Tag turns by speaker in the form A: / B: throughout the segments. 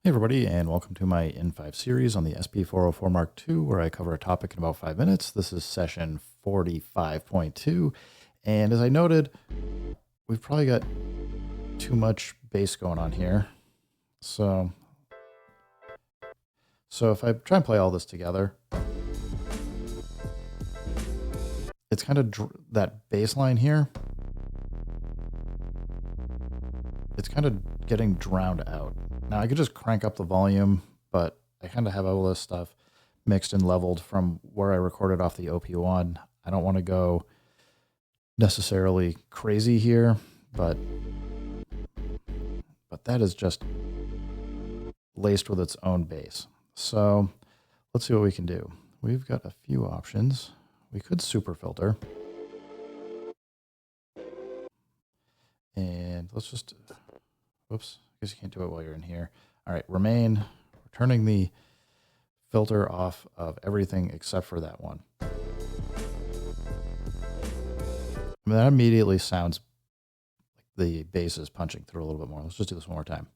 A: Hey everybody, and welcome to my N5 series on the SP404 mk2, where I cover a topic in about 5 minutes. This is session 45.2, and as I noted, we've probably got too much bass going on here. So if I try and play all this together, it's kind of that bass line here. It's kind of getting drowned out. Now I could just crank up the volume, but I kind of have all this stuff mixed and leveled from where I recorded off the OP1. I don't want to go necessarily crazy here, but that is just laced with its own bass. So let's see what we can do. We've got a few options. We could super filter. And let's just, whoops, I guess you can't do it while you're in here. All right, remain. We're turning the filter off of everything except for that one. I mean, that immediately sounds like the bass is punching through a little bit more. Let's just do this one more time.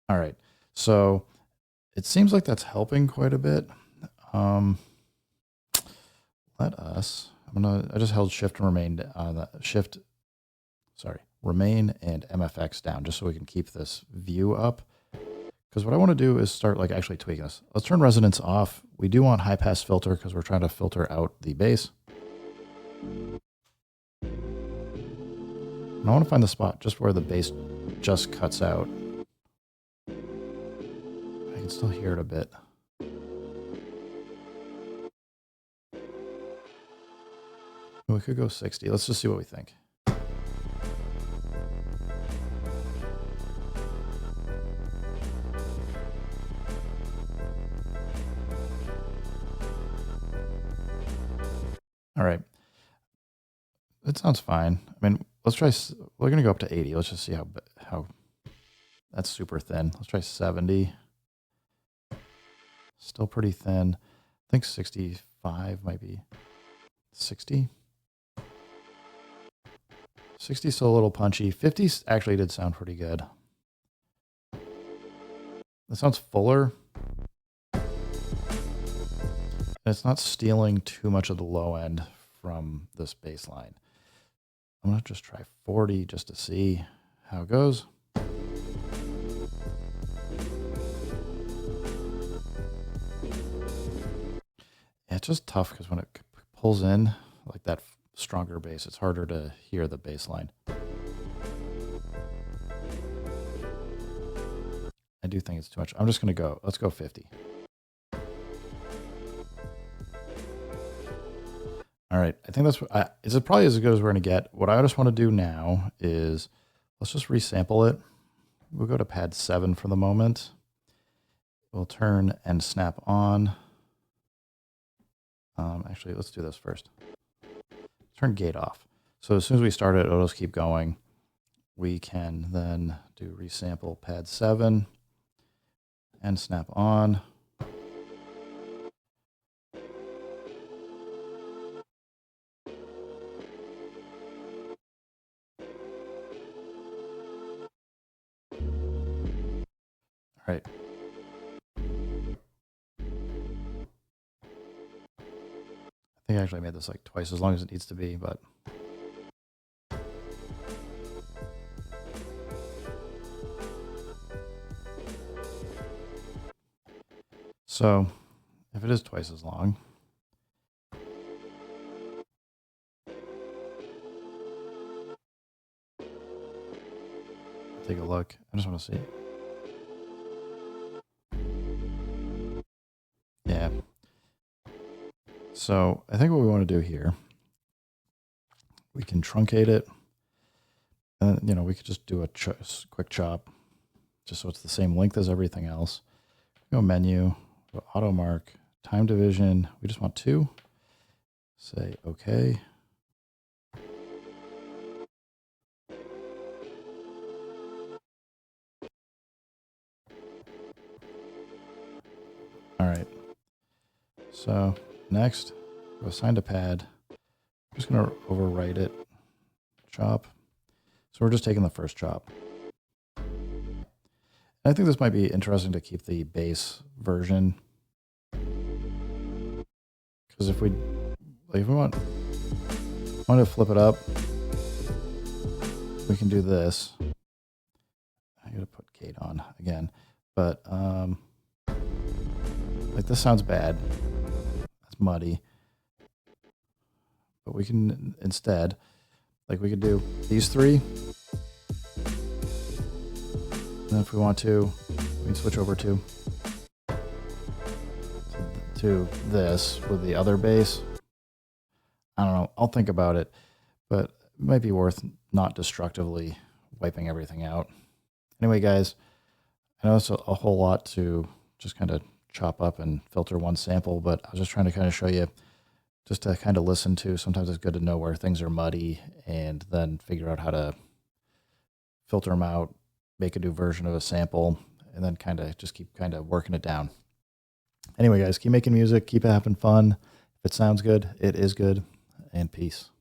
A: All right, so it seems like that's helping quite a bit. I just held shift and remain remain and MFX down just so we can keep this view up. Because what I want to do is start like actually tweaking this. Let's turn resonance off. We do want high pass filter because we're trying to filter out the bass. And I want to find the spot just where the bass just cuts out. I can still hear it a bit. We could go 60. Let's just see what we think. All right. It sounds fine. I mean, let's try, we're going to go up to 80. Let's just see how that's super thin. Let's try 70. Still pretty thin. I think 65 might be 60. 60 is still a little punchy. 50 actually did sound pretty good. It sounds fuller. And it's not stealing too much of the low end from this bass line. I'm going to just try 40 just to see how it goes. Yeah, it's just tough because when it pulls in like that stronger bass, it's harder to hear the bass line. I do think it's too much. I'm just going to let's go 50. All right, I think that's it's probably as good as we're going to get. What I just want to do now is let's just resample it. We'll go to pad 7 for the moment. We'll turn and snap on. Actually, let's do this first. Turn gate off. So as soon as we start it, it'll just keep going. We can then do resample pad 7 and snap on. All right. I think I actually made this like twice as long as it needs to be, but so if it is twice as long, take a look. I just want to see. Yeah. So I think what we want to do here, we can truncate it. And, you know, we could just do a quick chop just so it's the same length as everything else. Go menu, go auto mark, time division. We just want 2. Say OK. All right. So next, go assign to pad. I'm just going to overwrite it. Chop. So we're just taking the first chop. I think this might be interesting to keep the base version, because if we want to flip it up, we can do this. I gotta put Kate on again, but like this sounds bad. That's muddy, but we can instead, like we could do these three. And if we want to, we can switch over to this with the other bass. I don't know. I'll think about it, but it might be worth not destructively wiping everything out. Anyway, guys, I know it's a whole lot to just kind of chop up and filter one sample, but I was just trying to kind of show you, just to kind of listen to. Sometimes it's good to know where things are muddy and then figure out how to filter them out, make a new version of a sample, and then kind of just keep kind of working it down. Anyway, guys, keep making music, keep having fun. If it sounds good, it is good, and peace.